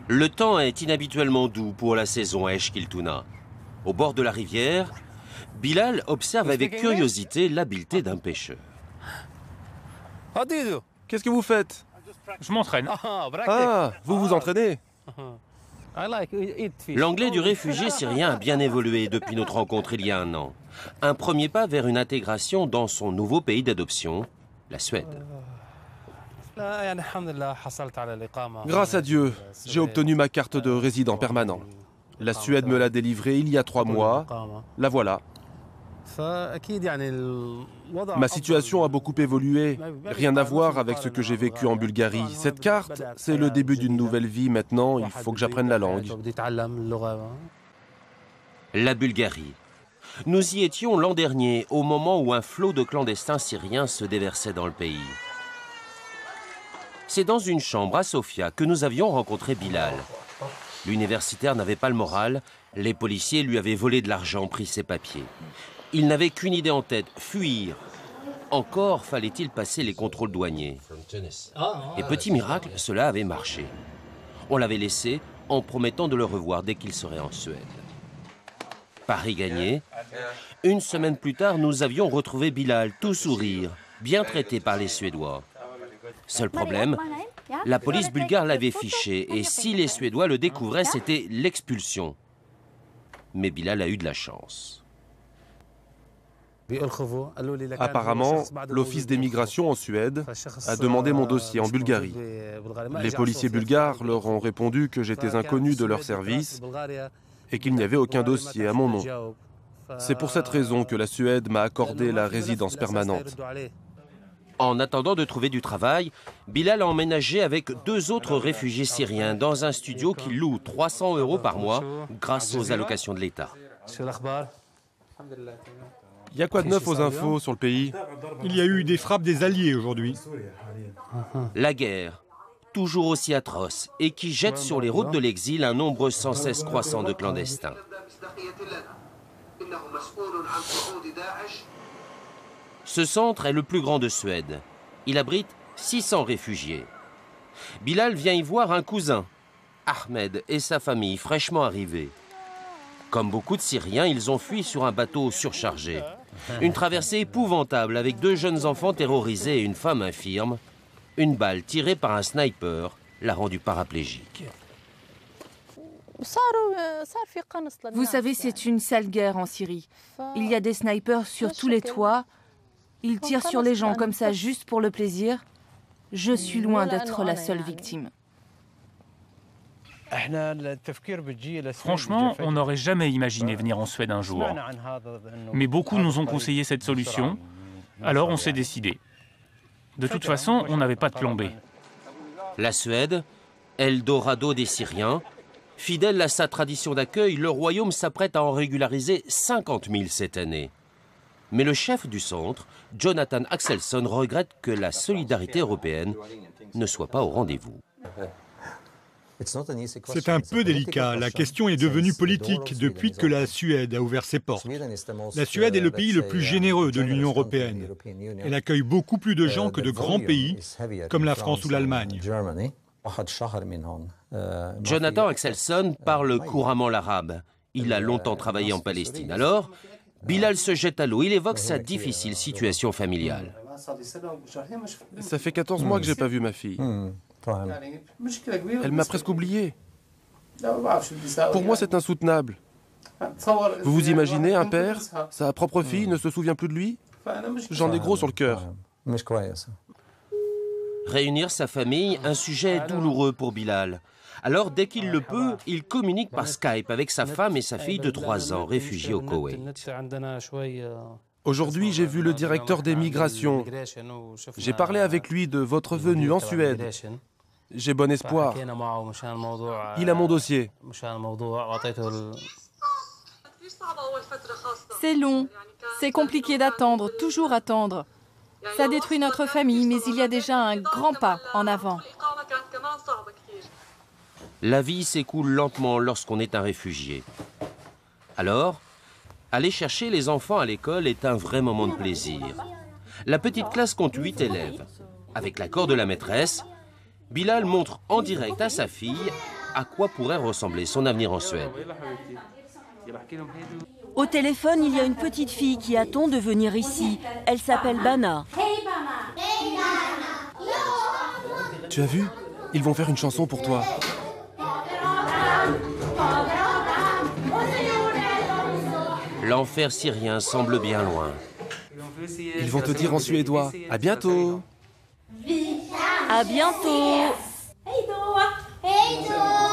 Le temps est inhabituellement doux pour la saison à Eshkiltuna. Au bord de la rivière, Bilal observe avec curiosité l'habileté d'un pêcheur. Qu'est-ce que vous faites? Je m'entraîne. Ah, vous vous entraînez? L'anglais du réfugié syrien a bien évolué depuis notre rencontre il y a un an. Un premier pas vers une intégration dans son nouveau pays d'adoption, la Suède. Grâce à Dieu, j'ai obtenu ma carte de résident permanent. La Suède me l'a délivrée il y a 3 mois. La voilà. Ma situation a beaucoup évolué. Rien à voir avec ce que j'ai vécu en Bulgarie. Cette carte, c'est le début d'une nouvelle vie maintenant. Il faut que j'apprenne la langue. La Bulgarie. Nous y étions l'an dernier, au moment où un flot de clandestins syriens se déversait dans le pays. C'est dans une chambre à Sofia que nous avions rencontré Bilal. L'universitaire n'avait pas le moral, les policiers lui avaient volé de l'argent, pris ses papiers. Il n'avait qu'une idée en tête, fuir. Encore fallait-il passer les contrôles douaniers. Et petit miracle, cela avait marché. On l'avait laissé en promettant de le revoir dès qu'il serait en Suède. Pari gagné. Une semaine plus tard, nous avions retrouvé Bilal, tout sourire, bien traité par les Suédois. Seul problème, la police bulgare l'avait fiché et si les Suédois le découvraient, c'était l'expulsion. Mais Bilal a eu de la chance. Apparemment, l'office d'émigration en Suède a demandé mon dossier en Bulgarie. Les policiers bulgares leur ont répondu que j'étais inconnu de leur service et qu'il n'y avait aucun dossier à mon nom. C'est pour cette raison que la Suède m'a accordé la résidence permanente. En attendant de trouver du travail, Bilal a emménagé avec 2 autres réfugiés syriens dans un studio qui loue 300 € par mois grâce aux allocations de l'État. Il y a quoi de neuf aux infos sur le pays? Il y a eu des frappes des Alliés aujourd'hui. La guerre, toujours aussi atroce, et qui jette sur les routes de l'exil un nombre sans cesse croissant de clandestins. Ce centre est le plus grand de Suède. Il abrite 600 réfugiés. Bilal vient y voir un cousin, Ahmed, et sa famille fraîchement arrivés. Comme beaucoup de Syriens, ils ont fui sur un bateau surchargé. Une traversée épouvantable avec 2 jeunes enfants terrorisés et une femme infirme. Une balle tirée par un sniper l'a rendu paraplégique. Vous savez, c'est une sale guerre en Syrie. Il y a des snipers sur tous les toits. Ils tirent sur les gens comme ça juste pour le plaisir. Je suis loin d'être la seule victime. Franchement, on n'aurait jamais imaginé venir en Suède un jour. Mais beaucoup nous ont conseillé cette solution, alors on s'est décidé. De toute façon, on n'avait pas de plan B. La Suède, Eldorado des Syriens. Fidèle à sa tradition d'accueil, le royaume s'apprête à en régulariser 50 000 cette année. Mais le chef du centre, Jonathan Axelsson, regrette que la solidarité européenne ne soit pas au rendez-vous. C'est un peu délicat. La question est devenue politique depuis que la Suède a ouvert ses portes. La Suède est le pays le plus généreux de l'Union européenne. Elle accueille beaucoup plus de gens que de grands pays comme la France ou l'Allemagne. Jonathan Axelsson parle couramment l'arabe. Il a longtemps travaillé en Palestine. Alors, Bilal se jette à l'eau. Il évoque sa difficile situation familiale. Ça fait 14 mois que j'ai pas vu ma fille. Elle m'a presque oublié. Pour moi, c'est insoutenable. Vous vous imaginez, un père, sa propre fille ne se souvient plus de lui? J'en ai gros sur le cœur. Réunir sa famille, un sujet douloureux pour Bilal. Alors, dès qu'il le peut, il communique par Skype avec sa femme et sa fille de 3 ans, réfugiées au Koweït. Aujourd'hui, j'ai vu le directeur des migrations. J'ai parlé avec lui de votre venue en Suède. J'ai bon espoir. Il a mon dossier. C'est long, c'est compliqué d'attendre, toujours attendre. Ça détruit notre famille, mais il y a déjà un grand pas en avant. La vie s'écoule lentement lorsqu'on est un réfugié. Alors, aller chercher les enfants à l'école est un vrai moment de plaisir. La petite classe compte 8 élèves. Avec l'accord de la maîtresse, Bilal montre en direct à sa fille à quoi pourrait ressembler son avenir en Suède. Au téléphone, il y a une petite fille qui attend de venir ici. Elle s'appelle Bana. Tu as vu? Ils vont faire une chanson pour toi. L'enfer syrien semble bien loin. Ils vont te dire en suédois « À bientôt !» À bientôt. Hej då!